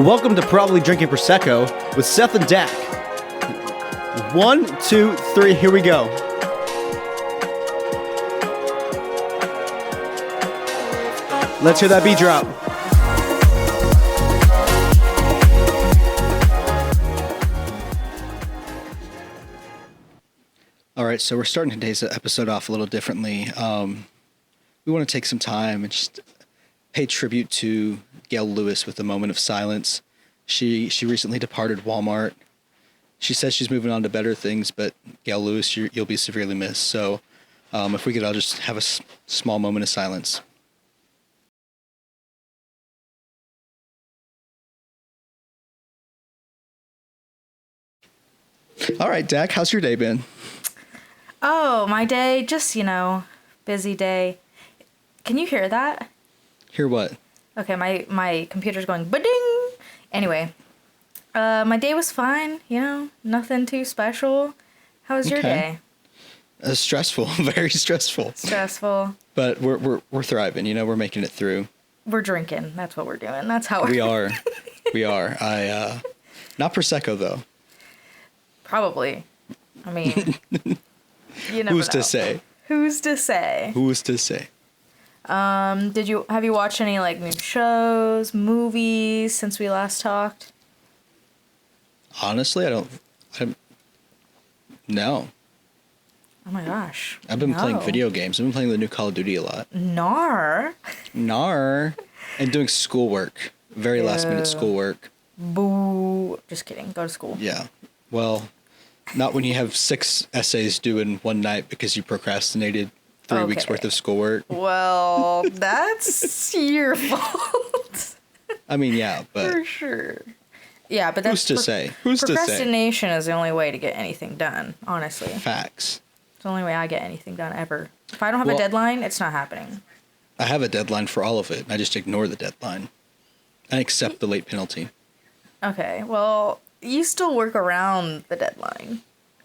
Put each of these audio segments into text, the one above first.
Welcome to Probably Drinking Prosecco with Seth and Dak. 1, 2, 3, here we go. Let's hear that beat drop. All right, so we're starting today's episode off a little differently. We want to take some time and just pay tribute to Gail Lewis with a moment of silence. She recently departed Walmart. She says she's moving on to better things, but Gail Lewis, you'll be severely missed. So if we could all just have a small moment of silence. All right, Dak, how's your day been? Oh, my day, just, busy day. Can you hear that? Hear what? Okay, my computer's going ba-ding. Anyway, my day was fine, nothing too special. How was your day? Stressful, very stressful. Stressful. But we're thriving, we're making it through. We're drinking. That's what we're doing. That's how we are. We are. Not Prosecco though. Probably. I mean, you never Who's know. to say? Who's to say? Who's to say? Have you watched any new shows, movies since we last talked? Honestly, no. Oh my gosh. I've been playing video games. I've been playing the new Call of Duty a lot. Nar. And doing schoolwork. Very last minute schoolwork. Boo. Just kidding. Go to school. Yeah. Well, not when you have 6 essays due in one night because you procrastinated 3 weeks worth of schoolwork. Well, that's your fault. I mean, yeah, but... For sure. Yeah, but that's... Who's to say? Who's to say? Procrastination is the only way to get anything done, honestly. Facts. It's the only way I get anything done ever. If I don't have a deadline, it's not happening. I have a deadline for all of it. I just ignore the deadline. I accept the late penalty. Okay, well, you still work around the deadline.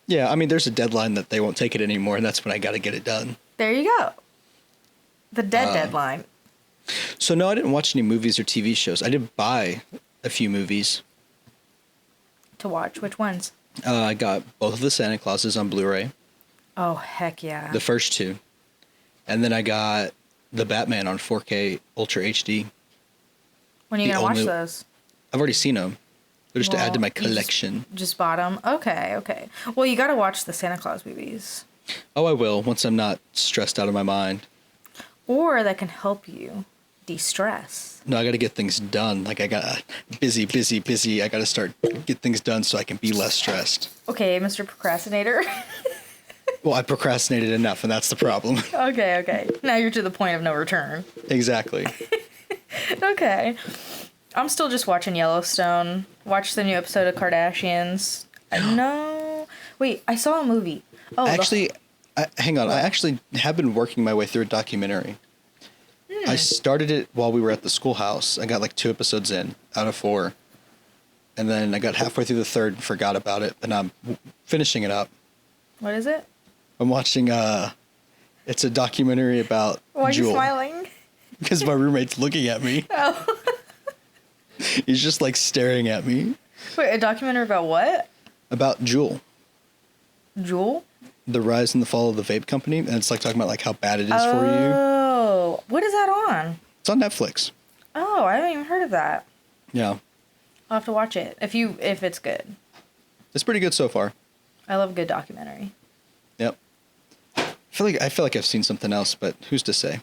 Yeah, I mean, there's a deadline that they won't take it anymore, and that's when I got to get it done. There you go. The deadline. So, no, I didn't watch any movies or TV shows. I did buy a few movies. To watch? Which ones? I got both of the Santa Clauses on Blu-ray. Oh, heck yeah. The first 2. And then I got the Batman on 4K Ultra HD. When are you going to watch those? I've already seen them. They're just to add to my collection. Just bought them? Okay. Well, you got to watch the Santa Claus movies. Oh, I will, once I'm not stressed out of my mind. Or that can help you de-stress. No, I got to get things done. I got busy. I got to get things done so I can be less stressed. Okay, Mr. Procrastinator. Well, I procrastinated enough, and that's the problem. Okay. Now you're to the point of no return. Exactly. Okay. I'm still just watching Yellowstone. Watched the new episode of Kardashians. No. Wait, I saw a movie. Oh, actually, hang on. I actually have been working my way through a documentary. I started it while we were at the schoolhouse. I got 2 episodes in out of 4. And then I got halfway through the 3rd and forgot about it. And I'm finishing it up. What is it? I'm watching, it's a documentary about Why are Jewel. you smiling? Because my roommate's looking at me. Oh. He's just staring at me. Wait, a documentary about what? About Jewel. Jewel? The rise and the fall of the vape company. And it's talking about how bad it is for you. Oh. What is that on? It's on Netflix. Oh, I haven't even heard of that. Yeah. I'll have to watch it if it's good. It's pretty good so far. I love a good documentary. Yep. I feel like I've seen something else, but who's to say?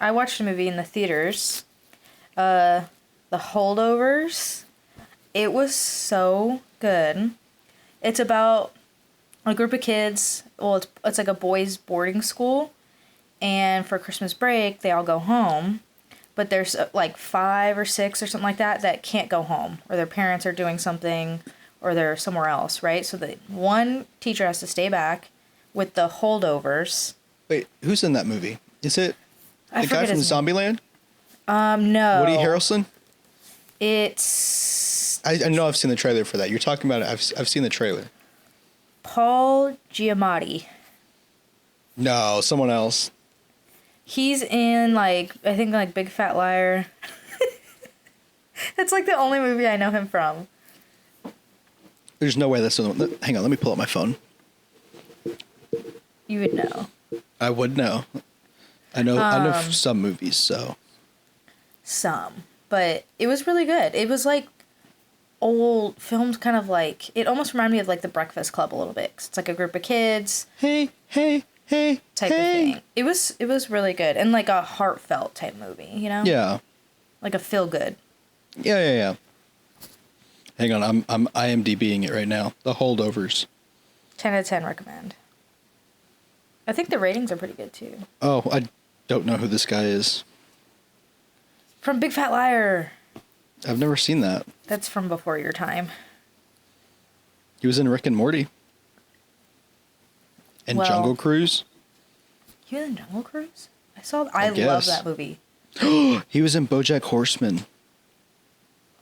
I watched a movie in the theaters. The Holdovers. It was so good. It's about a group of kids. Well, it's like a boys' boarding school. And for Christmas break, they all go home. But there's 5 or 6 or something like that can't go home. Or their parents are doing something. Or they're somewhere else, right? So one teacher has to stay back with the holdovers. Wait, who's in that movie? Is it the guy from Zombieland? No. Woody Harrelson? It's... I know I've seen the trailer for that. You're talking about it. I've seen the trailer. Paul Giamatti. No, someone else. He's in, I think, Big Fat Liar. It's like the only movie I know him from. There's no way that's the one. Hang on, let me pull up my phone. You would know. I would know. I know some movies, so. Some. But it was really good. It was like old, filmed kind of like, it almost reminded me of like The Breakfast Club a little bit. 'Cause it's like a group of kids. Hey type of thing. It was really good. And like a heartfelt type movie, you know? Yeah. Like a feel good. Yeah. Hang on, I'm IMDbing it right now. The Holdovers. 10 out of 10 recommend. I think the ratings are pretty good too. Oh, I don't know who this guy is. From Big Fat Liar. I've never seen that. That's from before your time. He was in Rick and Morty. And Jungle Cruise. He was in Jungle Cruise? I love guess. that movie. He was in BoJack Horseman.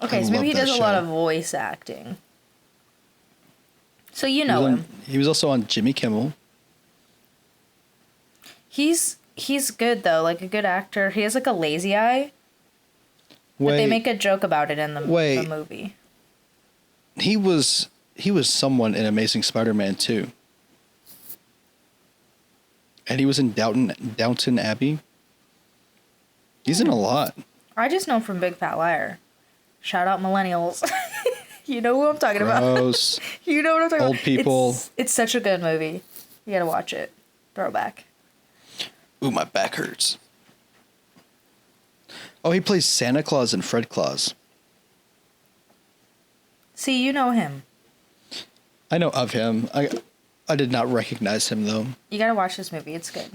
Okay, I so maybe he love that does a lot show. of voice acting. So you know him. He was also on Jimmy Kimmel. He's good though, like a good actor. He has like a lazy eye. But they make a joke about it in the movie. He was someone in Amazing Spider-Man 2. And he was in Downton Abbey. He's in a lot. I just know him from Big Fat Liar. Shout out millennials. You know who I'm talking Gross. about. You know what I'm talking Old about. people. It's such a good movie. You gotta watch it. Throwback. Ooh, my back hurts. Oh, he plays Santa Claus and Fred Claus. See, you know him. I know of him. I did not recognize him, though. You gotta watch this movie. It's good.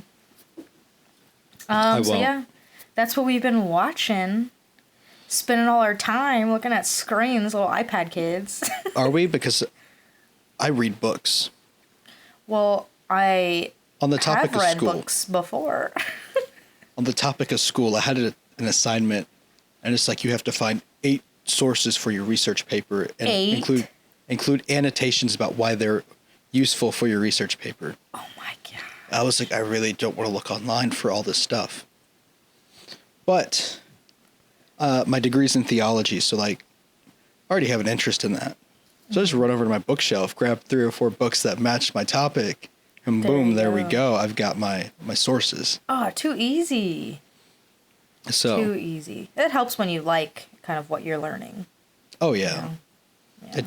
I So won't. yeah, that's what we've been watching. Spending all our time looking at screens, little iPad kids. Are we? Because I read books. Well, I On the topic have of read school. books before. On the topic of school, I had an assignment, and it's like you have to find 8 sources for your research paper and 8? include annotations about why they're useful for your research paper. Oh my god. I was like, I really don't want to look online for all this stuff. But my degree's in theology, so like, I already have an interest in that. So I just run over to my bookshelf, grab 3 or 4 books that matched my topic, and boom, there we go. I've got my sources. Oh, too easy. So. Too easy. It helps when you like kind of what you're learning. Oh yeah. Yeah.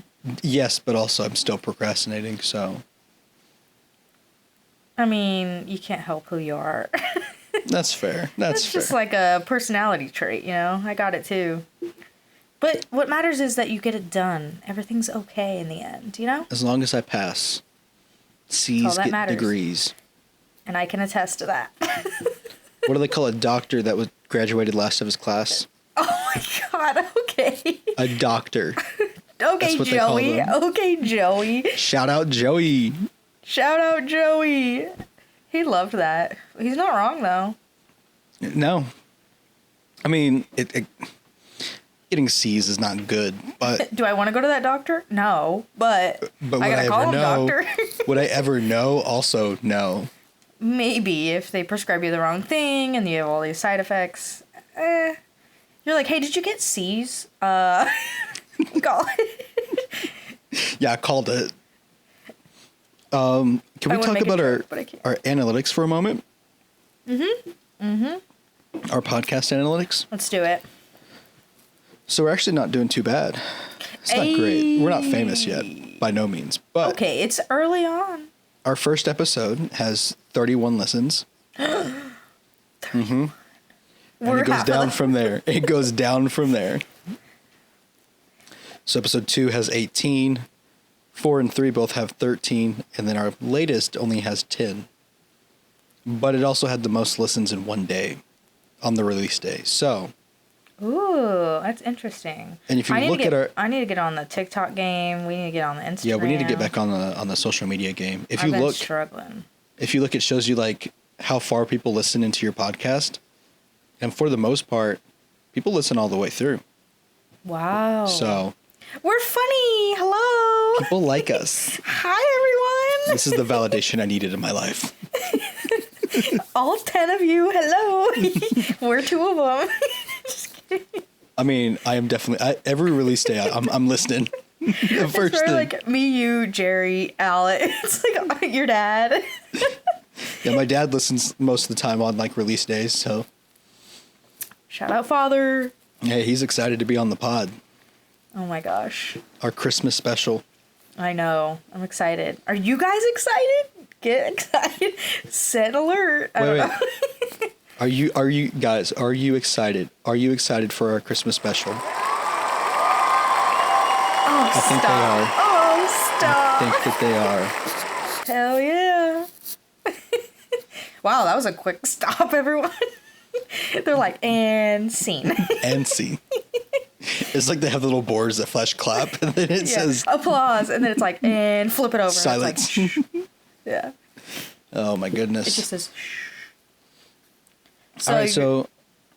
Yes, but also I'm still procrastinating, so. I mean, you can't help who you are. That's fair. That's It's fair. just like a personality trait, you know? I got it too. But what matters is that you get it done. Everything's okay in the end, you know? As long as I pass. all C's that get matters. degrees. And I can attest to that. What do they call a doctor that was graduated last of his class? Oh my god, okay. A doctor. Okay, what they call Joey. them. Okay, Joey. Shout out Joey. Shout out Joey. He loved that. He's not wrong though. No. I mean, getting C's is not good, but Do I want to go to that doctor? No, but would I gotta I call ever him know? doctor. Would I ever know? Also, no. Maybe if they prescribe you the wrong thing and you have all these side effects. You're like, hey, did you get C's? Call Yeah, I called it. Can we would talk make a about joke, but I can't. our analytics for a moment? Our podcast analytics. Let's do it. So we're actually not doing too bad. It's not great. We're not famous yet, by no means. But Okay, it's early on. our first episode has 31 listens. And We're it goes half down of from there. It goes down from there. So episode 2 has 18. 4 and 3 both have 13. And then our latest only has 10. But it also had the most listens in one day on the release day. So. Ooh, that's interesting. And if you look at our. I need to get on the TikTok game. We need to get on the Instagram. Yeah, we need to get back on the social media game. If I've you been look. struggling. If you look, it shows you like how far people listen into your podcast. And for the most part, people listen all the way through. Wow. So. We're funny. Hello. People like us. Hi, everyone. This is the validation I needed in my life. All 10 of you. Hello. We're 2 of them. Just kidding. I mean, I am definitely every release day. I'm listening. The first It's thing. like me, you, Jerry, Alex. It's like your dad. Yeah, my dad listens most of the time on like release days. So Shout out, father. yeah, he's excited to be on the pod. Oh my gosh. Our Christmas special. I know. I'm excited. Are you guys excited? Get excited. Set alert. I don't know. Are you guys, are you excited? Are you excited for our Christmas special? Oh, I think stop. they are. Oh, stop. I think that they are. Hell yeah. Wow, that was a quick stop, everyone. They're like, and scene. And see. It's like they have little boards that flash clap, and then it says applause, and then it's like, and flip it over. silence. And it's like, yeah. Oh my goodness. It just says, All right, so.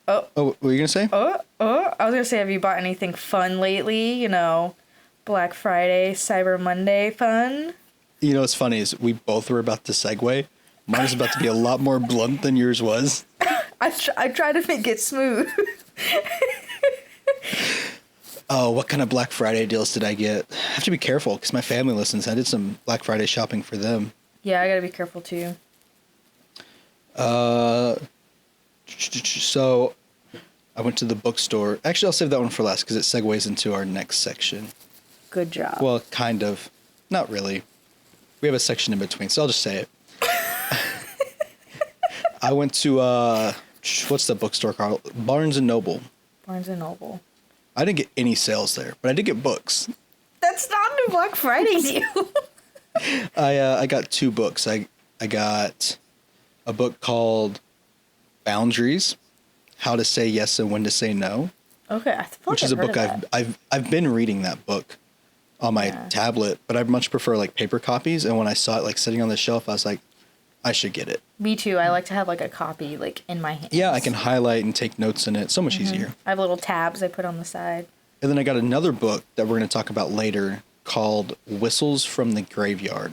Oh. What were you gonna say? I was gonna say, have you bought anything fun lately? You know, Black Friday, Cyber Monday fun. You know what's funny is we both were about to segue. Mine is about to be a lot more blunt than yours was. I try to make it smooth. Oh, what kind of Black Friday deals did I get? I have to be careful because my family listens. I did some Black Friday shopping for them. Yeah, I gotta be careful too. So I went to the bookstore. Actually, I'll save that one for last because it segues into our next section. Good job. Well, kind of. Not really. We have a section in between, so I'll just say it. I went to, what's the bookstore called? Barnes & Noble. Barnes & Noble. I didn't get any sales there, but I did get books. That's not a Black Friday deal. I got 2 books. I got a book called Boundaries, How to Say Yes and When to Say No. Okay, I feel like Which is a book I've been reading that book on my tablet, but I much prefer like paper copies. And when I saw it like sitting on the shelf, I was like, I should get it. Me too. I like to have like a copy like in my hand. Yeah, I can highlight and take notes in it. So much easier. I have little tabs I put on the side. And then I got another book that we're going to talk about later called Whistles from the Graveyard.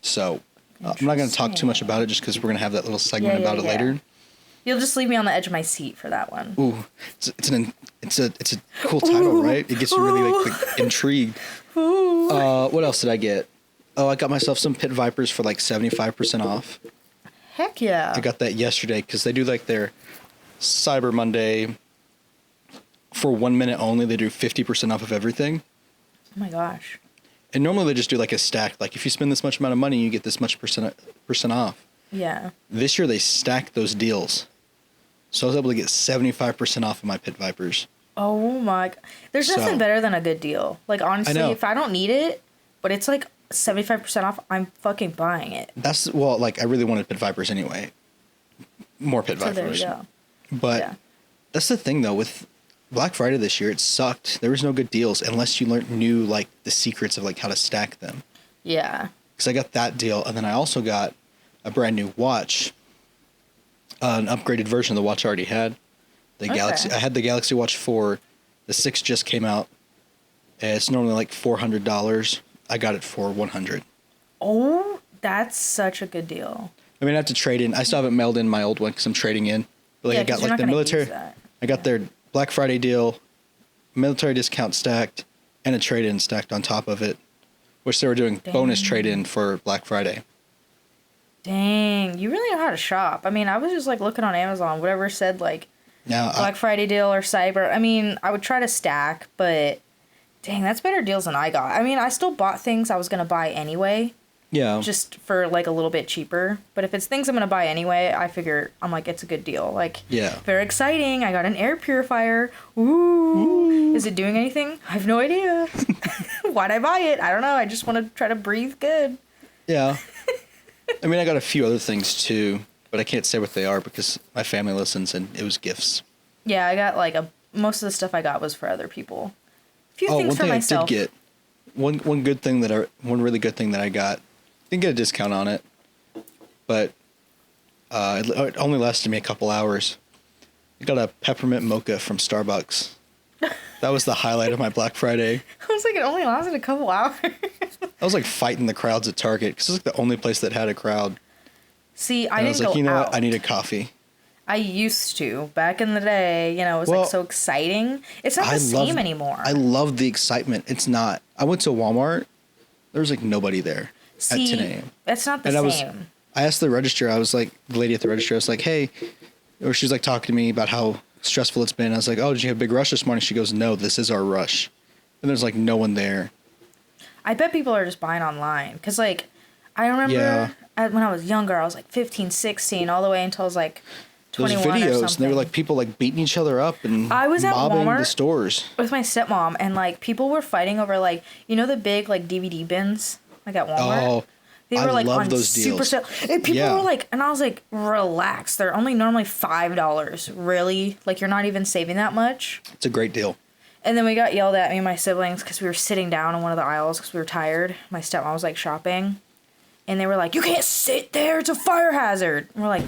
So I'm not going to talk too much about it just because we're going to have that little segment about it later. You'll just leave me on the edge of my seat for that one. Ooh, it's a cool title, right? It gets you really like intrigued. What else did I get? Oh, I got myself some pit vipers for like 75% off. Heck yeah. I got that yesterday because they do like their Cyber Monday for 1 minute only. They do 50% off of everything. Oh my gosh. And normally they just do like a stack. Like if you spend this much amount of money, you get this much percent off. Yeah. This year they stacked those deals. So I was able to get 75% off of my pit vipers. Oh my. There's nothing better than a good deal. Like honestly, if I don't need it, but it's like 75% off, I'm fucking buying it. Like I really wanted pit vipers anyway. More pit vipers. There you go. But that's the thing though, with Black Friday this year, it sucked. There was no good deals unless you knew like the secrets of like how to stack them. Yeah. Because I got that deal, and then I also got a brand new watch, an upgraded version of the watch I already had. The Galaxy. I had the Galaxy Watch 4. The 6 just came out. It's normally like $400. I got it for $100. Oh, that's such a good deal. I mean, I have to trade in. I still haven't mailed in my old one because I'm trading in. But like, I got like the military. I got their Black Friday deal, military discount stacked, and a trade-in stacked on top of it, which they were doing bonus trade-in for Black Friday. Dang, you really know how to shop. I mean, I was just like looking on Amazon, whatever said like Black Friday deal or Cyber. I mean, I would try to stack, but dang, that's better deals than I got. I mean, I still bought things I was going to buy anyway. Yeah. Just for like a little bit cheaper. But if it's things I'm going to buy anyway, I figure I'm like, it's a good deal. Like, very exciting. I got an air purifier. Ooh. Is it doing anything? I have no idea. Why'd I buy it? I don't know. I just want to try to breathe good. Yeah. I mean, I got a few other things too, but I can't say what they are because my family listens and it was gifts. Yeah, I got like most of the stuff I got was for other people. A few things for myself. I did get one really good thing that I got. Didn't get a discount on it, but it only lasted me a couple hours. I got a peppermint mocha from Starbucks. That was the highlight of my Black Friday. I was like, it only lasted a couple hours. I was like fighting the crowds at Target because it's like the only place that had a crowd. See, I didn't go out. You know what? I need a coffee. I used to. Back in the day, you know, it was Well, like so exciting. It's not the same anymore. I love the excitement. It's not. I went to Walmart. There was like nobody there See, at 10 a.m. That's not the And same. I asked the register, I was like, the lady at the register, I was like, hey, or she was like talking to me about how stressful it's been. I was like, oh, did you have a big rush this morning? She goes, no, this is our rush. And there's like no one there. I bet people are just buying online. Because, like, I remember when I was younger, I was like 15, 16, all the way until I was like Those 21 or videos, something. and they were like people like beating each other up and I was at mobbing Walmart the stores. with my stepmom, and like people were fighting over like, you know, the big like DVD bins like at Walmart. Oh, they were I like love on those super deals. sale. And people Yeah. were like, and I was like, relax. They're only normally $5. Really? Like you're not even saving that much. It's a great deal. And then we got yelled at, me and my siblings, because we were sitting down in one of the aisles because we were tired. My stepmom was like shopping, and they were like, "You can't sit there. It's a fire hazard." And we're like,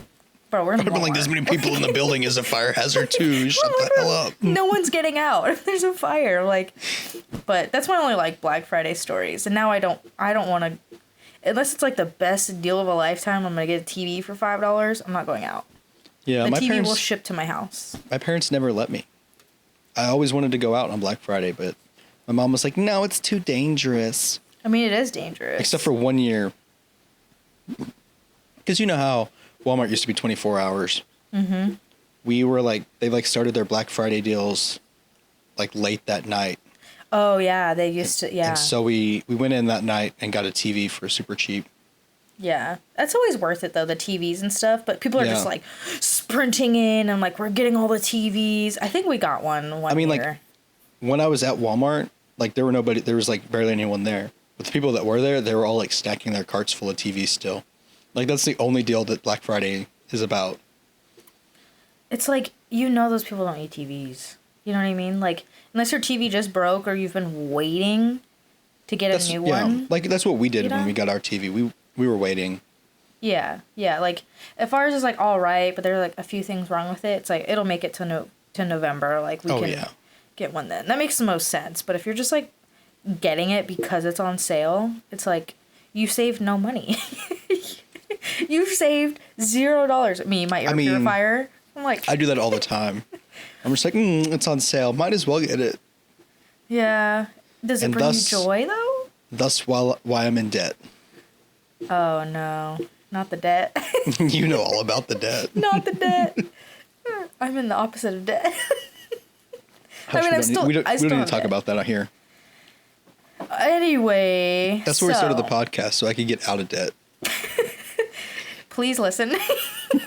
"Bro, we're in I'd have been like, Walmart." this many people in the building is a fire hazard too. Shut the hell up. No one's getting out if there's a fire. Like, but that's my only like Black Friday stories. And now I don't want to, unless it's like the best deal of a lifetime. I'm gonna get a TV for $5. I'm not going out. Yeah, The my TV parents will ship to my house. my parents never let me. I always wanted to go out on Black Friday, but my mom was like, no, it's too dangerous. I mean, it is dangerous. Except for 1 year. Because you know how Walmart used to be 24 hours. Mm-hmm. We were like, they like started their Black Friday deals like late that night. Oh yeah, they used to. Yeah. And so we went in that night and got a TV for super cheap. Yeah, that's always worth it though, the TVs and stuff. But people are Yeah. just like sprinting in and like we're getting all the TVs. I think we got one I mean, like, year. when I was at Walmart, like there was like barely anyone there. But the people that were there, they were all like stacking their carts full of TVs still. Like that's the only deal that Black Friday is about. It's like, you know, those people don't need TVs. You know what I mean? Like unless your TV just broke or you've been waiting to get a new one. Like that's what we did You when know? we got our TV. We were waiting. Yeah, yeah. Like if ours is like all right, but there are like a few things wrong with it, it's like it'll make it to November. Like we can get one then. That makes the most sense. But if you're just like getting it because it's on sale, it's like you saved no money. You've saved $0. Me, my air purifier. I'm like, I do that all the time. I'm just like, it's on sale. Might as well get it. yeah. Does it And bring thus- you joy though? Thus, why I'm in debt. Oh no, not the debt. You know all about the debt. Not the debt. I'm in the opposite of debt. Hush, we don't need to have talk debt. about that out here. Anyway, That's where we started the podcast, so I could get out of debt. Please listen.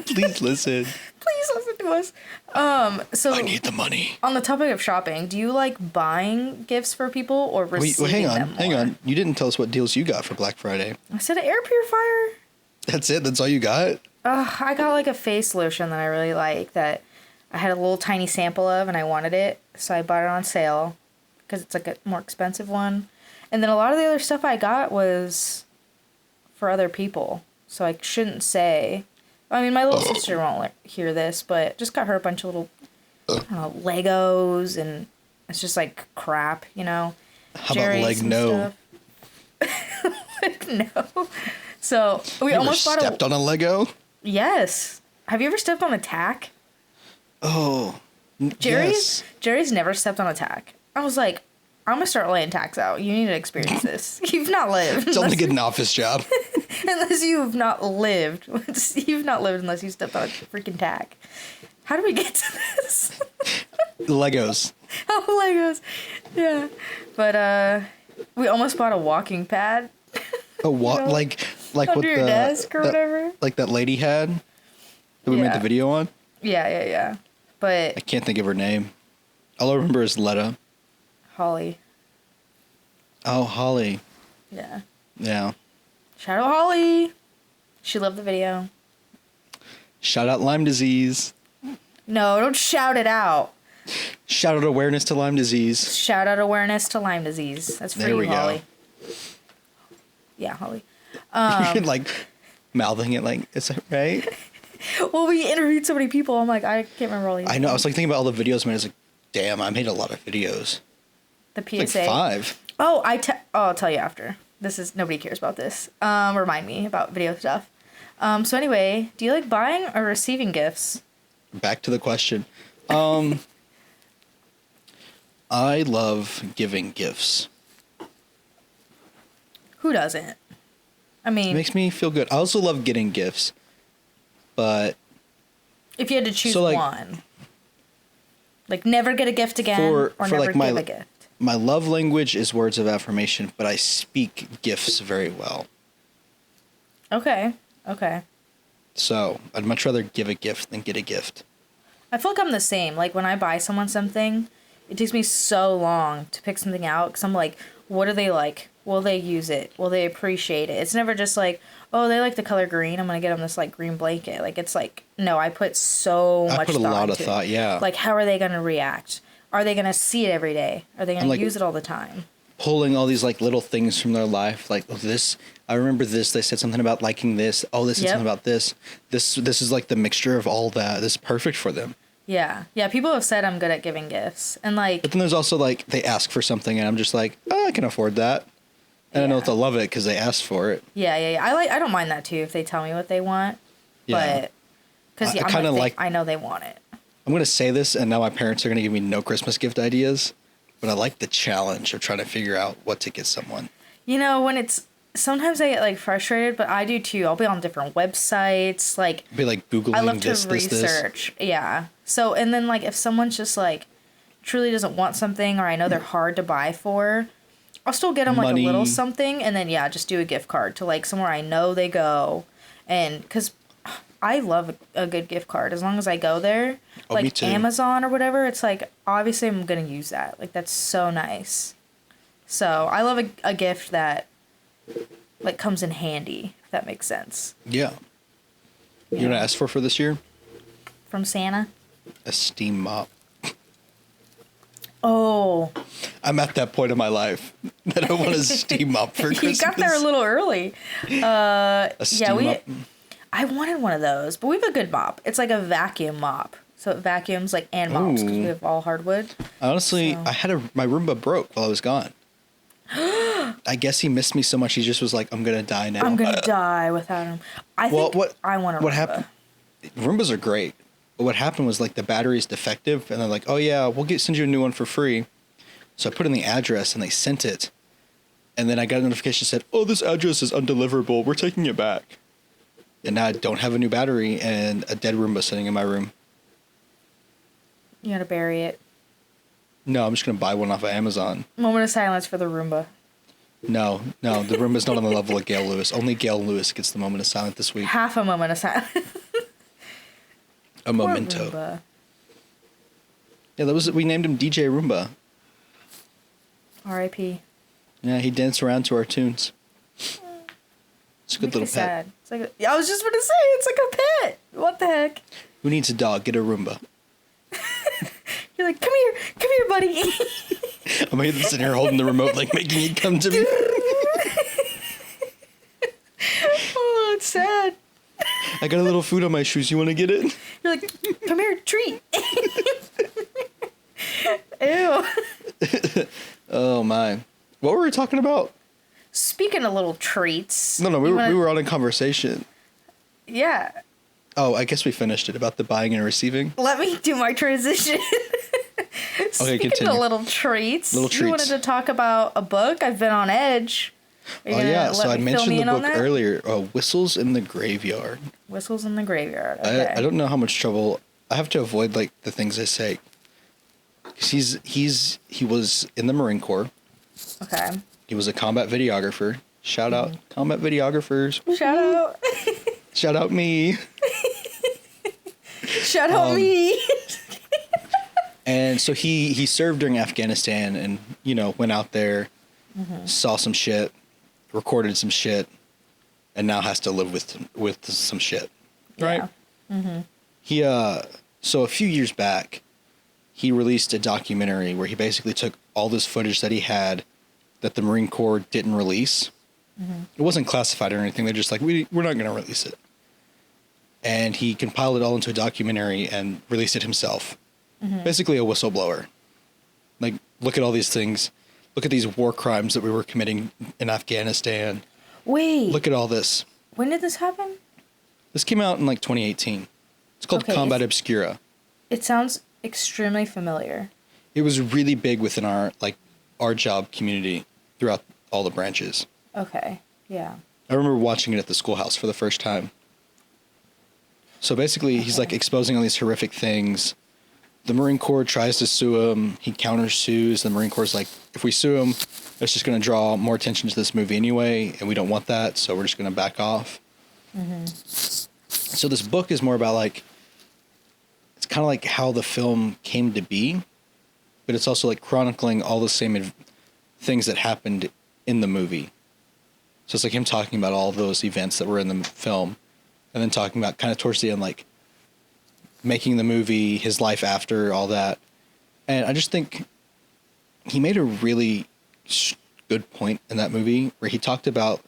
Please listen. Please listen to us. So I need the money. on the topic of shopping, do you like buying gifts for people or receiving Wait, hang on, them hang more? on. You didn't tell us what deals you got for Black Friday. I said an air purifier. That's it? That's all you got? I got like a face lotion that I really like that I had a little tiny sample of and I wanted it, so I bought it on sale because it's like a more expensive one. And then a lot of the other stuff I got was for other people, so I shouldn't say. I mean, my little sister won't hear this, but just got her a bunch of little, I don't know, Legos, and it's just like crap, you know. How about leg no? No. So we You almost ever bought stepped on a Lego? Yes. Have you ever stepped on a tack? Oh, Jerry's yes. never stepped on a tack. I was like, I'm gonna start laying tacks out. You need to experience this. You've not lived. It's only get an office job. Unless you've not lived. You've not lived unless you stepped on a freaking tack. How do we get to this? Legos. Oh, Legos. Yeah. But we almost bought a walking pad. Oh, what? You know, like under what your the desk or whatever. Like that lady had that we made Yeah. the video on. Yeah. But I can't think of her name. All I remember is Letta. Holly. Oh, Holly. Yeah. Yeah. Shout out Holly. She loved the video. Shout out Lyme disease. No, don't shout it out. Shout out awareness to Lyme disease. Shout out awareness to Lyme disease. That's for There you, we go. Holly. Yeah, Holly. Like mouthing it like, is that right? Well, we interviewed so many people. I'm like, I can't remember all these. I know. I was like thinking about all the videos, man. I was like, damn, I made a lot of videos. The PSA. Like 5. Oh, I'll tell you after. This is, nobody cares about this. Remind me about video stuff. So anyway, do you like buying or receiving gifts? back to the question. I love giving gifts. Who doesn't? I It mean, makes me feel good. I also love getting gifts, but if you had to choose So, like, one, like never get a gift again, for or never like my give a gift. my love language is words of affirmation, but I speak gifts very well. Okay. Okay. So I'd much rather give a gift than get a gift. I feel like I'm the same. Like when I buy someone something, it takes me so long to pick something out because I'm like, what do they like? Will they use it? Will they appreciate it? It's never just like, oh, they like the color green. I'm gonna get them this like green blanket. Like it's like, no, I put so I much put a thought lot of into thought, it. yeah. Like how are they gonna react? Are they gonna see it every day? Are they gonna like- use it all the time? Pulling all these like little things from their life, like, oh, this, I remember this, they said something about liking this, oh, they said Yep. something about this is like the mixture of all that. This is perfect for them. Yeah. Yeah, people have said I'm good at giving gifts. And like, But then there's also like they ask for something and I'm just like, oh, I can afford that, and I know Yeah. they'll love it because they asked for it. yeah. I don't mind that too if they tell me what they want. Yeah. But, because I I'm kinda like, like- I know they want it. I'm gonna say this, and now my parents are gonna give me no Christmas gift ideas, but I like the challenge of trying to figure out what to get someone. You know, when it's sometimes I get like frustrated, but I do too. I'll be on different websites. Like Be like Googling I love to this. research. Yeah. So and then like if someone's just like truly doesn't want something or I know they're hard to buy for, I'll still get them like Money. a little something and then yeah, just do a gift card to like somewhere I know they go, and because I love a good gift card as long as I go there. Oh, me Like too. Amazon or whatever, it's like obviously I'm gonna use that. Like that's so nice. So I love a gift that like comes in handy, if that makes sense. Yeah. You know what I asked for this year? From Santa. A steam mop. Oh, I'm at that point in my life that I want a steam mop for Christmas. you got there a little early. A steam mop. I wanted one of those, but we have a good mop. It's like a vacuum mop. So it vacuums like and mops because Ooh. we have all hardwood. Honestly, So- I had my Roomba broke while I was gone. I guess he missed me so much. He just was like, "I'm gonna die now." I'm gonna die without him. I Well, think I want a what Roomba. happened? Roombas are great, but what happened was like the battery's defective, and they're like, "Oh yeah, we'll send you a new one for free." So I put in the address, and they sent it, and then I got a notification that said, "Oh, this address is undeliverable. We're taking it back." And now I don't have a new battery and a dead Roomba sitting in my room. You gotta bury it. No, I'm just gonna buy one off of Amazon. Moment of silence for the Roomba. No, the Roomba's not on the level of Gail Lewis. Only Gail Lewis gets the moment of silence this week. Half a moment of silence. A Poor memento. Roomba. Yeah, we named him DJ Roomba. R.I.P. Yeah, he danced around to our tunes. It's a good Makes me little pet. sad. It's like I was just gonna say it's like a pet. What the heck? Who needs a dog? Get a Roomba. You're like, come here, buddy. I'm gonna sitting here holding the remote, like making it come to me. Oh, it's sad. I got a little food on my shoes. You want to get it? You're like, come here, treat. Ew. Oh my! What were we talking about? Speaking of little treats. No, you we were on a conversation. Yeah. Oh, I guess we finished it about the buying and receiving. Let me do my transition. Speaking continue. of little treats. Little You wanted treats. to talk about a book. I've been on edge. Are you Oh gonna yeah, let so I me fill mentioned me the in on book that? earlier. Whistles in the Graveyard. Whistles in the Graveyard. Okay. I don't know how much trouble I have to avoid, like the things I say. 'Cause he was in the Marine Corps. Okay. He was a combat videographer. Shout out combat videographers. Shout out. Shout out me. Shout out me. And so he served during Afghanistan and, went out there, saw some shit, recorded some shit, and now has to live with some shit. Right? He so a few years back, he released a documentary where he basically took all this footage that he had that the Marine Corps didn't release. It wasn't classified or anything. They're just like, we're not going to release it. And he compiled it all into a documentary and released it himself. Basically a whistleblower. Like, look at all these things. Look at these war crimes that we were committing in Afghanistan. Wait. Look at all this. When did this happen? This came out in like 2018. It's called Okay, Combat Obscura. It sounds extremely familiar. It was really big within our job community throughout all the branches. Okay, yeah. I remember watching it at the schoolhouse for the first time. So basically, he's like exposing all these horrific things. The Marine Corps tries to sue him. He countersues. The Marine Corps is like, if we sue him, it's just going to draw more attention to this movie anyway, and we don't want that, so we're just going to back off. Mm-hmm. So this book is more about like, it's kind of like how the film came to be, but it's also like chronicling all the same things that happened in the movie. So it's like him talking about all those events that were in the film, and then talking about kind of towards the end, like making the movie, his life after, all that. And I just think he made a really good point in that movie where he talked about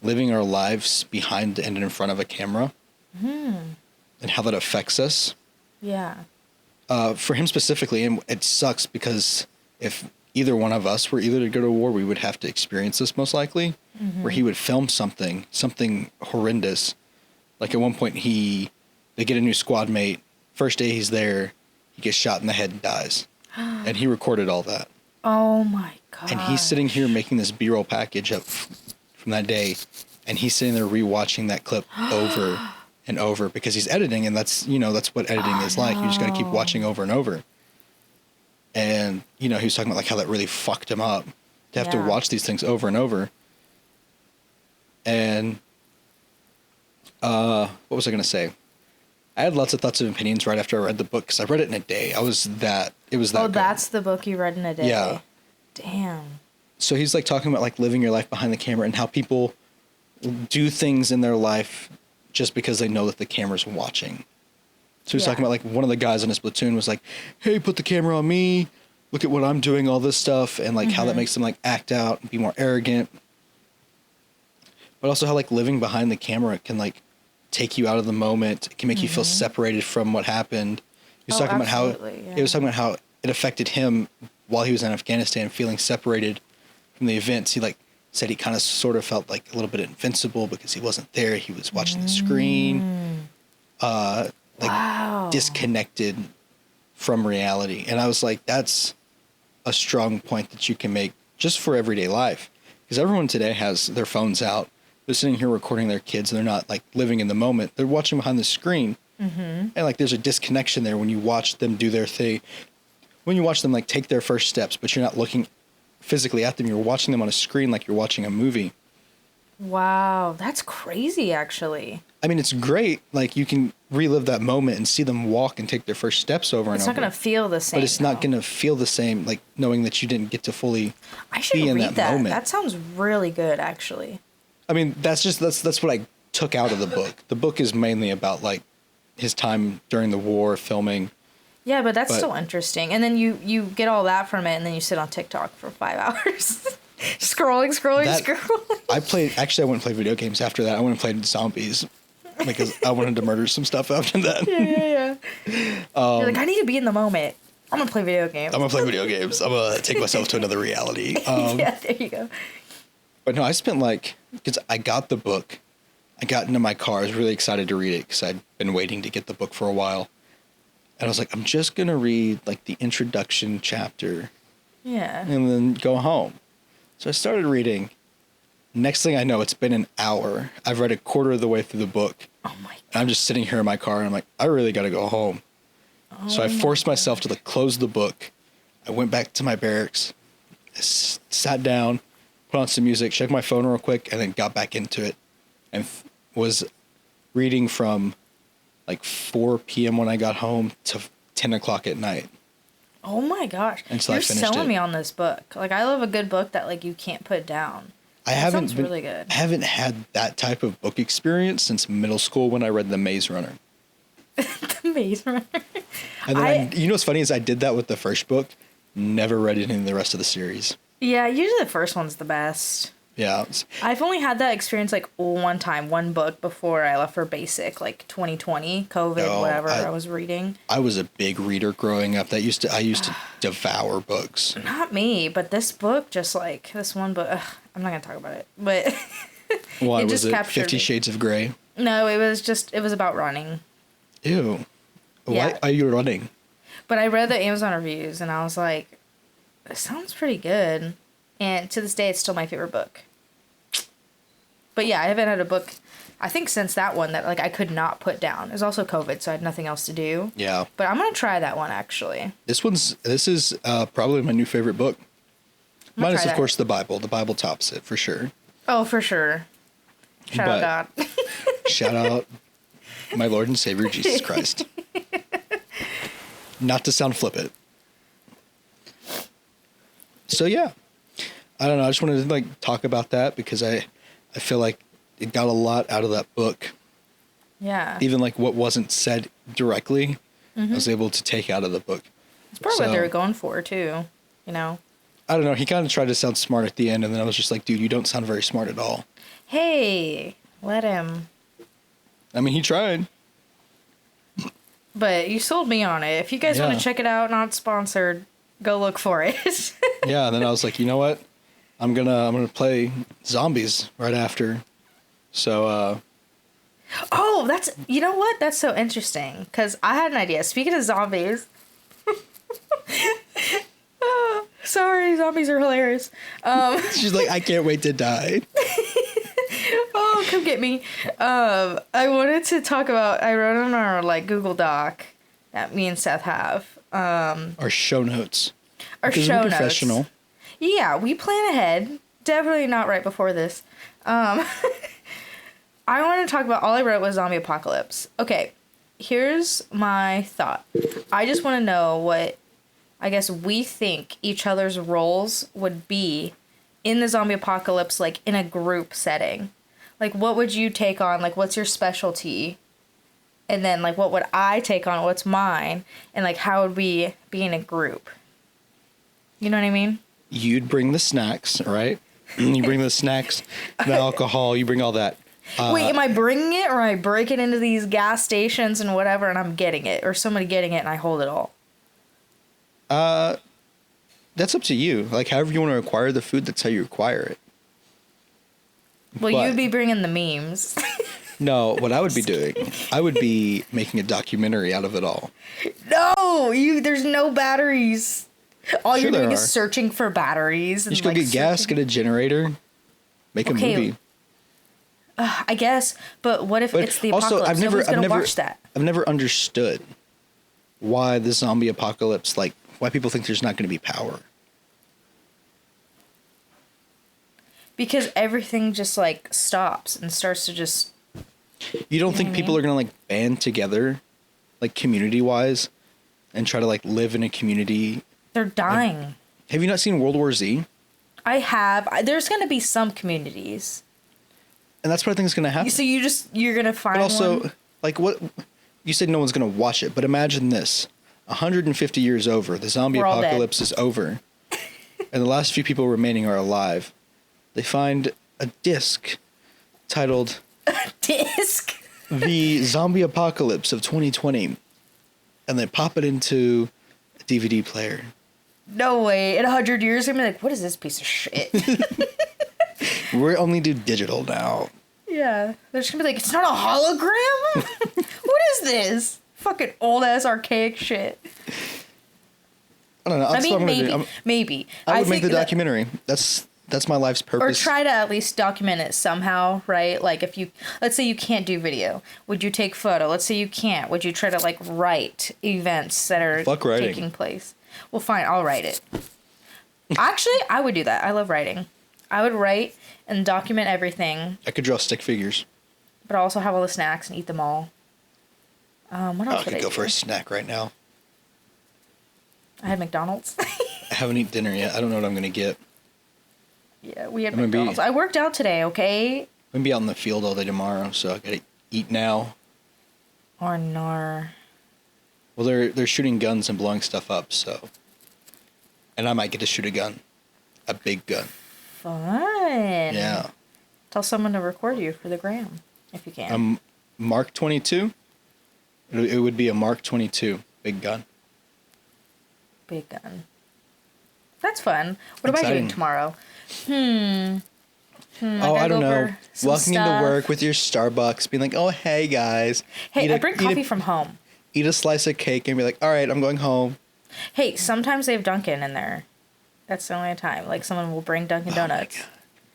living our lives behind and in front of a camera and how that affects us. Yeah. For him specifically, and it sucks because if either one of us were either to go to war, we would have to experience this most likely, where he would film something horrendous. Like at one point they get a new squad mate. First day he's there, he gets shot in the head and dies. And he recorded all that. Oh my God. And he's sitting here making this B-roll package up from that day. And he's sitting there rewatching that clip over and over because he's editing. And that's what editing is like. You just got to keep watching over and over. And, he was talking about like how that really fucked him up to have to watch these things over and over. And what was I going to say? I had lots of thoughts and opinions right after I read the book because I read it in a day. It was that Oh, good. that's the book you read in a day? Yeah. Damn. So he's like talking about like living your life behind the camera and how people do things in their life just because they know that the camera's watching. So he's talking about like one of the guys in his platoon was like, hey, put the camera on me. Look at what I'm doing, all this stuff. And like how that makes them like act out and be more arrogant. But also how like living behind the camera can like take you out of the moment. It can make you feel separated from what happened. He was talking about how it was talking about how it affected him while he was in Afghanistan, feeling separated from the events. He like said he kind of sort of felt like a little bit invincible because he wasn't there. He was watching the screen, disconnected from reality. And I was like, that's a strong point that you can make just for everyday life, because everyone today has their phones out. They're sitting here recording their kids and they're not like living in the moment. They're watching behind the screen. And like there's a disconnection there when you watch them do their thing. When you watch them like take their first steps, but you're not looking physically at them. You're watching them on a screen like you're watching a movie. Wow, that's crazy actually. I mean, it's great. Like you can relive that moment and see them walk and take their first steps over and over. It's not going to feel the same. But it's not going to feel the same, like knowing that you didn't get to fully I should be in read that moment. That sounds really good actually. I mean, that's what I took out of the book. The book is mainly about like his time during the war filming. Yeah, but that's still interesting. And then you get all that from it, and then you sit on TikTok for 5 hours. scrolling. I went and played video games after that. I went and played zombies because I wanted to murder some stuff after that. Yeah. You're like, I need to be in the moment. I'm going to play video games. I'm going to take myself to another reality. Yeah, there you go. But no, I spent because I got the book. I got into my car. I was really excited to read it because I'd been waiting to get the book for a while. And I was like, I'm just going to read like the introduction chapter. Yeah. And then go home. So I started reading. Next thing I know, it's been an hour. I've read a quarter of the way through the book. Oh my God. And I'm just sitting here in my car and I'm like, I really got to go home. So I forced myself to close the book. I went back to my barracks, sat down, put on some music, checked my phone real quick, and then got back into it. And was reading from 4 p.m. when I got home to 10 o'clock at night. Oh my gosh. Until I You're finished selling it. me on this book. I love a good book that you can't put down. Sounds really good. I haven't had that type of book experience since middle school when I read The Maze Runner. The Maze Runner. And then you know what's funny is I did that with the first book, never read any of the rest of the series. Yeah, usually the first one's the best. Yeah. I've only had that experience one time, one book before I left for basic, 2020, COVID, whatever I was reading. I was a big reader growing up. I used to devour books. Not me, but this book, just this one book, I'm not going to talk about it, but Why it was just it captured 50 me. Shades of Grey? No, it was about running. Ew. Why are you running? But I read the Amazon reviews and I was like, it sounds pretty good. And to this day, it's still my favorite book. But yeah, I haven't had a book, I think, since that one that like I could not put down. It was also COVID, so I had nothing else to do. Yeah. But I'm going to try that one, actually. This is probably my new favorite book. Minus, of course, the Bible. The Bible tops it, for sure. Oh, for sure. Shout out God. Shout out my Lord and Savior, Jesus Christ. Not to sound flippant. So, yeah. I don't know. I just wanted to, like, talk about that because I feel like it got a lot out of that book. Yeah. Even, like, what wasn't said directly, I was able to take out of the book. It's probably what they were going for, too. You know? I don't know. He kind of tried to sound smart at the end, and then I was just like, dude, you don't sound very smart at all. Hey, let him. I mean, he tried. But you sold me on it. If you guys want to check it out, not sponsored, go look for it. Yeah, and then I was like, you know what? I'm gonna play zombies right after. So oh, you know what? That's so interesting. Because I had an idea. Speaking of zombies. Sorry, zombies are hilarious. She's like, I can't wait to die. Oh, come get me. I wanted to talk about, I wrote on our like Google Doc that me and Seth have. Our show notes. Our because show we're notes. professional. Yeah, we plan ahead. Definitely not right before this. I want to talk about, all I wrote was zombie apocalypse. Okay, here's my thought. I just want to know what, I guess, we think each other's roles would be in the zombie apocalypse, like in a group setting. Like, what would you take on? Like, what's your specialty? And then, like, what would I take on? What's mine? And, like, how would we be in a group? You know what I mean? You'd bring the snacks, right? You bring the snacks, the alcohol, you bring all that. Wait, am I bringing it or am I breaking into these gas stations and whatever and I'm getting it? Or somebody getting it and I hold it all? That's up to you. Like, however you want to acquire the food, that's how you acquire it. Well, you'd be bringing the memes. No, what I would be doing, I would be making a documentary out of it all. No, there's no batteries. All Sure you're doing there is are. searching for batteries. You just go get gas, get a generator, make a movie. I guess, but what if it's the also, apocalypse? Nobody's gonna watch that. I've never understood why the zombie apocalypse, like, why people think there's not going to be power. Because everything just, like, stops and starts to just... You don't think people are going to, like, band together, like, community-wise, and try to, like, live in a community? They're dying. Have you not seen World War Z? I have. There's going to be some communities. And that's what I think is going to happen. So you're going to find But also, one? like, what... You said no one's going to watch it, but imagine this. 150 years over, the zombie apocalypse is over, and the last few people remaining are alive. They find a disc titled... Disc? The Zombie Apocalypse of 2020, and they pop it into a DVD player. No way. In 100 years, I'm like, what is this piece of shit? We only do digital now. Yeah. They're just gonna be like, it's not a hologram? What is this? Fucking old-ass archaic shit. I don't know. That's what I'm maybe. gonna do. Maybe. I would make think the documentary. That's my life's purpose. Or try to at least document it somehow, right? Like if let's say you can't do video, would you take photo? Let's say you can't. Would you try to like write events that are taking place? Well, fine, I'll write it. Actually, I would do that. I love writing. I would write and document everything. I could draw stick figures. But also have all the snacks and eat them all. What else I could go for a snack right now. I had McDonald's. I haven't eaten dinner yet. I don't know what I'm going to get. Yeah, we had McDonald's. I worked out today, okay? I'm going to be out in the field all day tomorrow, so I got to eat now. Or nar. Well, they're shooting guns and blowing stuff up, so... And I might get to shoot a gun. A big gun. Fun. Yeah. Tell someone to record you for the gram, if you can. Mark 22? It would be a Mark 22 big gun. Big gun. That's fun. What am I doing tomorrow? I don't know. Walking into work with your Starbucks, being like, "Oh, hey guys." Hey, I bring coffee from home. eat a slice of cake, and be like, all right, I'm going home. Hey, sometimes they have Dunkin' in there. That's the only time. Like, someone will bring Dunkin' Donuts. Oh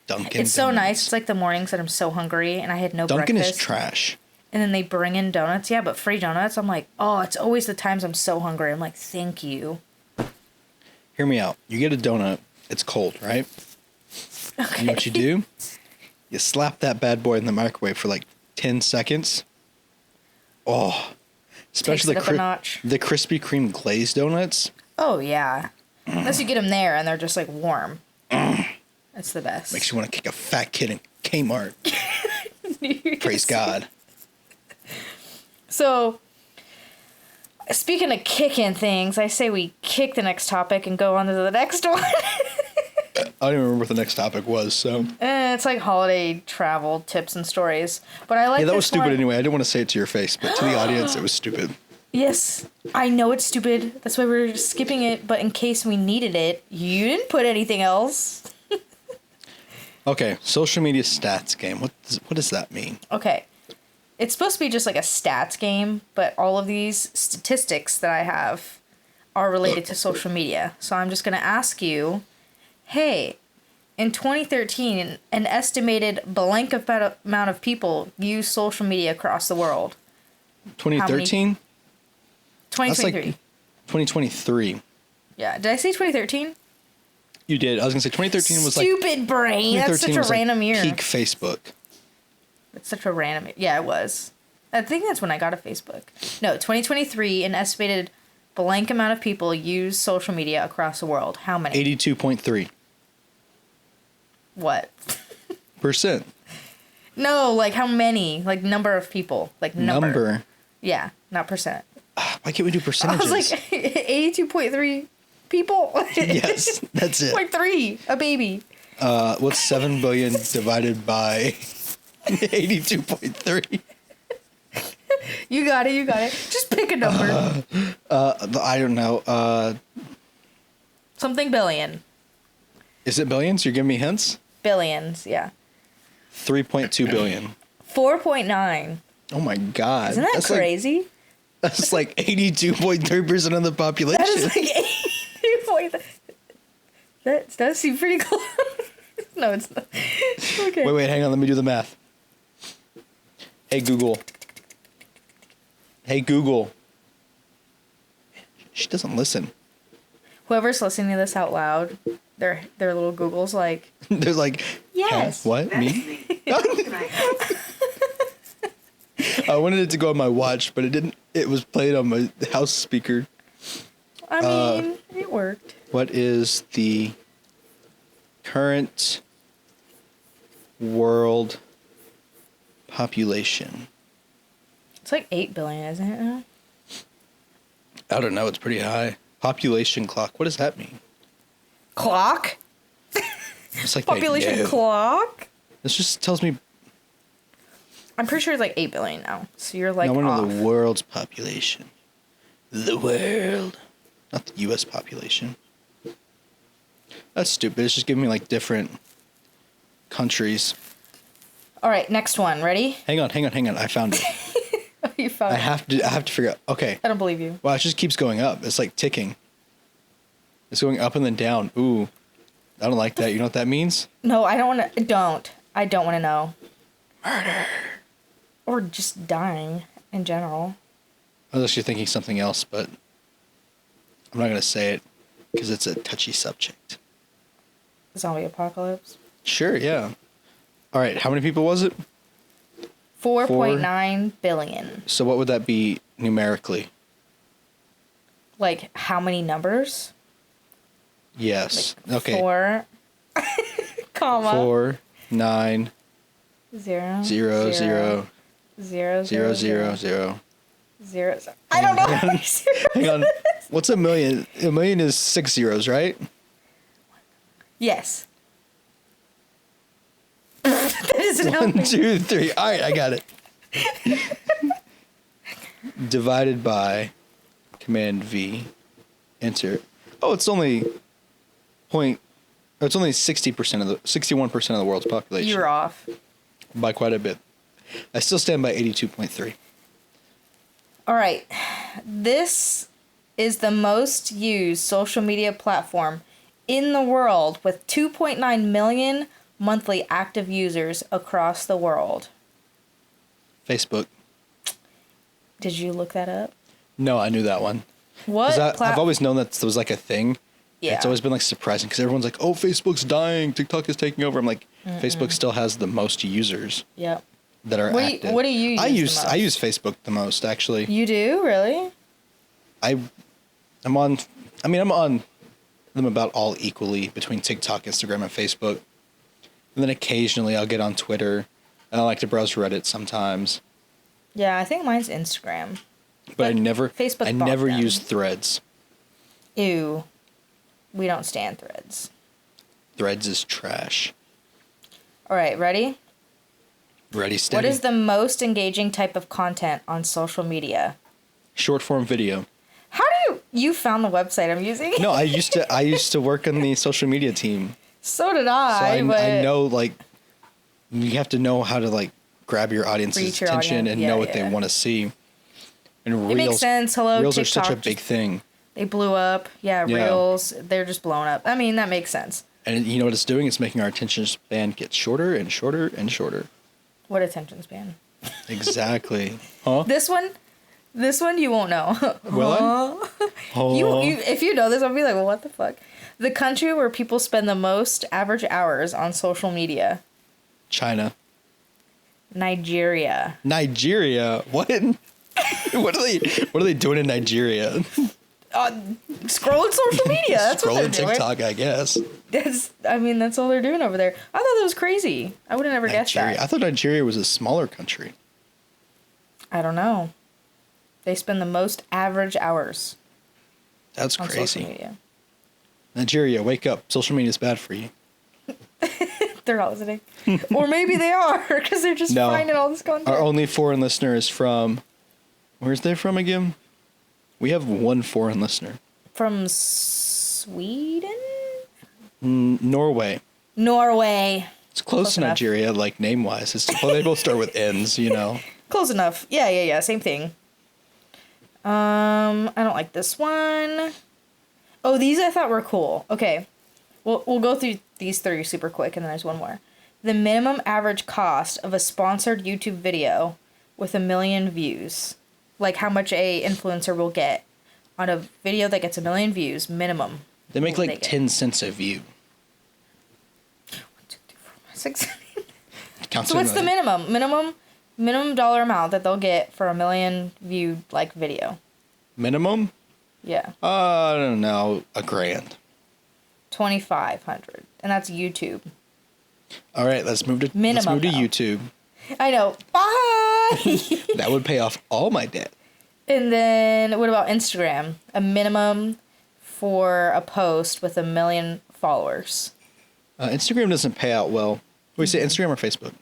Dunkin' It's so Donuts. nice. It's like the mornings that I'm so hungry and I had no Dunkin' breakfast. is trash. And then they bring in donuts. Yeah, but free donuts. I'm like, oh, it's always the times I'm so hungry. I'm like, thank you. Hear me out. You get a donut. It's cold, right? Okay. You know what you do? You slap that bad boy in the microwave for like 10 seconds. Oh, especially Takes it up a notch. the Krispy Kreme glazed donuts. Oh, yeah. Unless you get them there and they're just like warm. That's the best. Makes you want to kick a fat kid in Kmart. Praise God. So, speaking of kicking things, I say we kick the next topic and go on to the next one. I don't even remember what the next topic was, so. It's like holiday travel tips and stories. But I like Yeah, that was this stupid one. anyway. I didn't want to say it to your face, but to the audience, it was stupid. Yes, I know it's stupid. That's why we're skipping it. But in case we needed it, you didn't put anything else. Okay, social media stats game. What does that mean? Okay. It's supposed to be just like a stats game, but all of these statistics that I have are related to social media. So I'm just going to ask you, hey, in 2013, an estimated blank amount of people use social media across the world. 2013? That's like 2023. 2023. Yeah. Did I say 2013? You did. I was going to say 2013 was like... Stupid brain. That's such a was random like year. peak Facebook. It's such a random... Yeah, it was. I think that's when I got a Facebook. No, 2023, an estimated blank amount of people use social media across the world. How many? 82.3%. What? No, like how many? Like number of people. Like number. Yeah, not percent. Why can't we do I percentages? was like 82.3 people. Yes, that's it. Like 3, a baby. What's 7 billion divided by 82.3? You got it. Just pick a number. I don't know. Something billion. Is it billions? You're giving me hints? Billions, yeah. 3.2 billion. 4.9. Oh my God. Isn't that That's crazy? That's like 82.3% of the population. That is like 80. That does seem pretty close. No, it's not. Okay. Wait, hang on. Let me do the math. Hey, Google. Hey, Google. She doesn't listen. Whoever's listening to this out loud, their little Google's like, They're like, yes. huh? What? Me? I wanted it to go on my watch, but it didn't. It was played on my house speaker. I mean, it worked. What is the current world population? It's like 8 billion, isn't it now? I don't know. It's pretty high. Population clock. What does that mean? Clock? It's like Population clock? This just tells me. I'm pretty sure it's like 8 billion now. So you're like I want to off. know the world's population. The world. Not the U.S. population. That's stupid. It's just giving me like different countries. All right, next one. Ready? Hang on. I found it. Oh, you found I it. have to figure out. Okay. I don't believe you. Well, it just keeps going up. It's like ticking. It's going up and then down. Ooh. I don't like that. You know what that means? No, I don't want to. Don't. I don't want to know. Murder. Or just dying in general. I was actually thinking something else, but I'm not going to say it because it's a touchy subject. Zombie apocalypse. Sure, yeah. All right, how many people was it? 4.9 billion. So what would that be numerically? Like, how many numbers? Yes. Like Okay. 4, comma. 4, 9, 0, 0, 0, 0, 0, 0, 0. 0. I don't know. Hang on. What's a million? A million is 6 zeros, right? Yes. That doesn't help 1, me. 2, 3. All right, I got it. Divided by Command V, enter. Oh, it's only it's only 61% of the world's population. You're off. By quite a bit. I still stand by 82.3. All right. This is the most used social media platform in the world with 2.9 million monthly active users across the world. Facebook. Did you look that up? No, I knew that one. What? I've always known that was like a thing. Yeah. It's always been like surprising because everyone's like, "Oh, Facebook's dying. TikTok is taking over." I'm like, Facebook still has the most users Yep. that are active. What do you use? I use Facebook the most actually. You do? Really? I'm on them about all equally between TikTok, Instagram, and Facebook. And then occasionally I'll get on Twitter, and I like to browse Reddit sometimes. Yeah, I think mine's Instagram. But I never Facebook use Threads. Ew. We don't stand Threads. Threads is trash. All right, ready? Ready, steady. What is the most engaging type of content on social media? Short form video. How do you found the website I'm using? No, I used to work on the social media team. So did I. So but I know, like, you have to know how to, like, grab your audience's reach your attention audience. and Yeah, know what they yeah. want to see. And It makes sense. Hello, Reels TikTok. are such a big thing. They blew up. Yeah, Reels. They're just blowing up. I mean, that makes sense. And you know what it's doing? It's making our attention span get shorter and shorter and shorter. What attention span? Exactly. Huh? This one you won't know. Will I? You if you know this, I'll be like, well, what the fuck? The country where people spend the most average hours on social media. China. Nigeria. Nigeria? What? What are they doing in Nigeria? Scrolling social media. That's what they're Scrolling doing. TikTok, I guess. That's all they're doing over there. I thought that was crazy. I would have never guessed Nigeria. that. I thought Nigeria was a smaller country. I don't know. They spend the most average hours That's on social crazy. media. Nigeria, wake up. Social media is bad for you. They're all listening. Or maybe they are, because they're just No. finding all this content. Our only foreign listener is from... Where's they from again? We have one foreign listener. From Sweden? Norway. Norway. It's close to enough. Nigeria, like name-wise. Well, they both start with N's, you know. Close enough. Yeah. Same thing. I don't like this one. Oh, these I thought were cool. Okay. We'll go through these three super quick, and then there's one more. The minimum average cost of a sponsored YouTube video with 1 million views. Like how much a influencer will get on a video that gets 1 million views, minimum. They make What like they get. 10 cents a view. 1, 2, 3, 4, 5, 6. Counts So to what's the minimum dollar amount that they'll get for 1 million viewed like video? Minimum? Yeah. I don't know, $1,000. 2,500, and that's YouTube. All right, let's move to Minimum, though. YouTube. I know. Bye. That would pay off all my debt. And then what about Instagram? A minimum for a post with 1 million followers. Instagram doesn't pay out well. What do you say, Instagram or Facebook?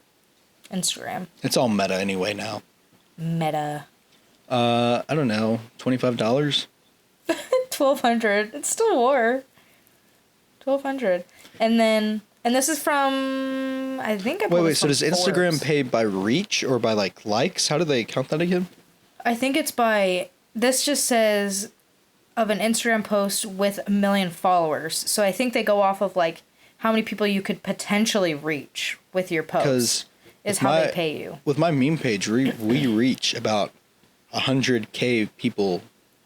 Instagram. It's all meta anyway now. Meta. I don't know, $25? 1,200. It's still more. 1,200. And this is from, I think I pulled Wait, this so from does Instagram Forbes. pay by reach or by like likes? How do they count that again? I think it's by, this just says of an Instagram post with 1 million followers. So I think they go off of like how many people you could potentially reach with your post. Because is how they pay you. With my meme page, we reach about 100K people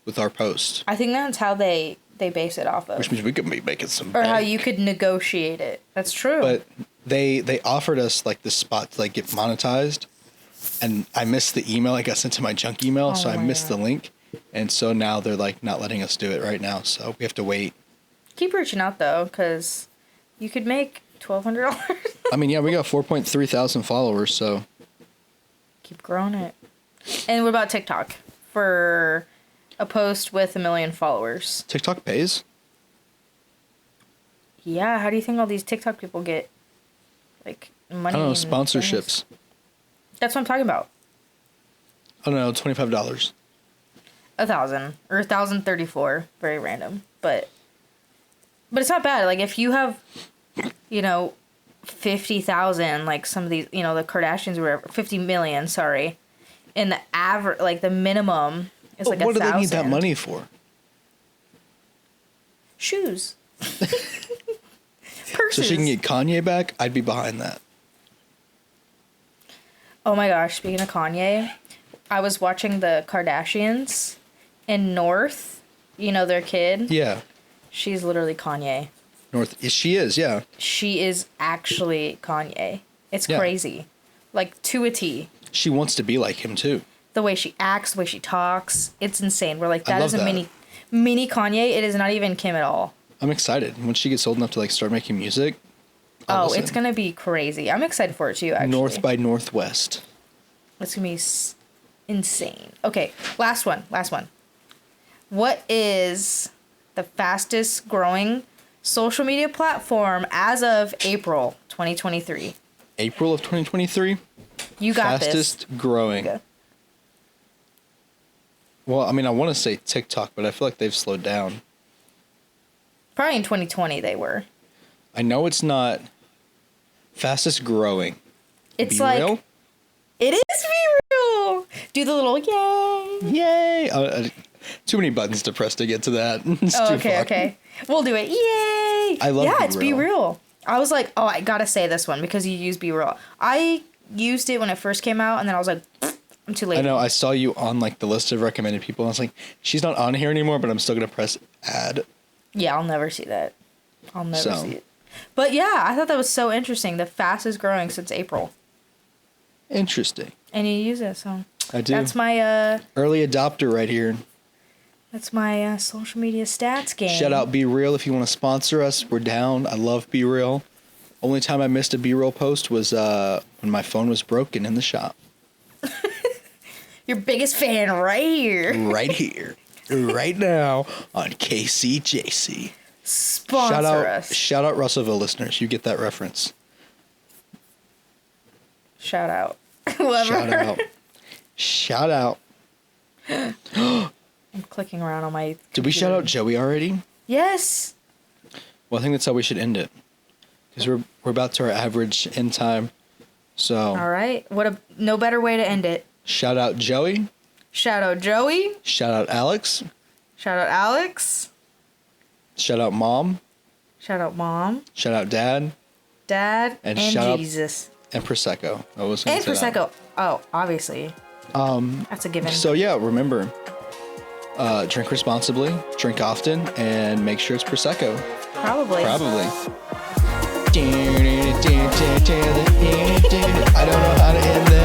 with our post, I think that's how they base it off of. which means we could be making some. Or how bank. you could negotiate it. That's true. But they offered us like this spot to like get monetized, and I missed the email. I got sent to my junk email, so I my missed God. the link, and so now they're like not letting us do it right now. So we have to wait. Keep reaching out though, because you could make $1,200. I mean, yeah, we got 4.3 thousand followers, so Keep growing it. And what about TikTok? For a post with 1 million followers. TikTok pays. Yeah, how do you think all these TikTok people get like money? I don't know, and sponsorships. things? That's what I'm talking about. I don't know, $25. 1,000 or 1,034. Very random, but it's not bad. Like if you have, 50,000, like some of these, the Kardashians or whatever, 50 million. Sorry, And the average, like the minimum is like what do 1,000. they need that money for? Shoes. Purses. So she can get Kanye back? I'd be behind that. Oh my gosh, speaking of Kanye, I was watching the Kardashians and North, you know, their kid. Yeah. She's literally Kanye. She is, yeah. She is actually Kanye. It's Yeah. crazy. Like, to a T. She wants to be like him, too. The way she acts, the way she talks, it's insane. We're like, I that love is a that. mini Kanye. It is not even Kim at all. I'm excited. When she gets old enough to, like, start making music, I'll It's listen. going to be crazy. I'm excited for it, too, actually. North by Northwest. It's going to be insane. Okay, last one. What is the fastest growing social media platform as of April 2023? April of 2023? You got Fastest growing. Okay. Well, I mean, I want to say TikTok, but I feel like they've slowed down. Probably in 2020 they were. I know it's not fastest growing. It's BeReal? like... It is BeReal! Do the little yay! Yay! Too many buttons to press to get to that. It's too far. Okay. We'll do it. Yay! I love it's BeReal. I was like, oh, I gotta say this one because you use BeReal. I used it when it first came out, and then I was like, I'm too late. I know. I saw you on like the list of recommended people. And I was like, she's not on here anymore, but I'm still gonna press add. Yeah, I'll never see that. I'll never So. see it. But yeah, I thought that was so interesting. The fastest growing since April. Interesting. And you use it, so I do. that's my Early adopter right here. social media stats game. Shout out BeReal if you want to sponsor us. We're down. I love BeReal. Only time I missed a BeReal post was when my phone was broken in the shop. Your biggest fan right here. Right here. Right now on KCJC. Sponsor us. Shout out Russellville listeners. You get that reference. Shout out. Whoever. Shout out. Shout out. I'm clicking around on my Did we shout out Joey already? Yes. Well, I think that's how we should end it. Because we're about to our average end time. So All right. No better way to end it. shout out Joey. Shout out Joey. Shout out Alex. Shout out Alex. Shout out Mom. Shout out Mom. Shout out Dad. Dad. And And, shout out- Jesus. And Prosecco. I was gonna And say that. Prosecco. Oh, obviously. That's a given. So yeah, remember, drink responsibly, drink often, and make sure it's Prosecco. Probably. Probably. I don't know how to end this.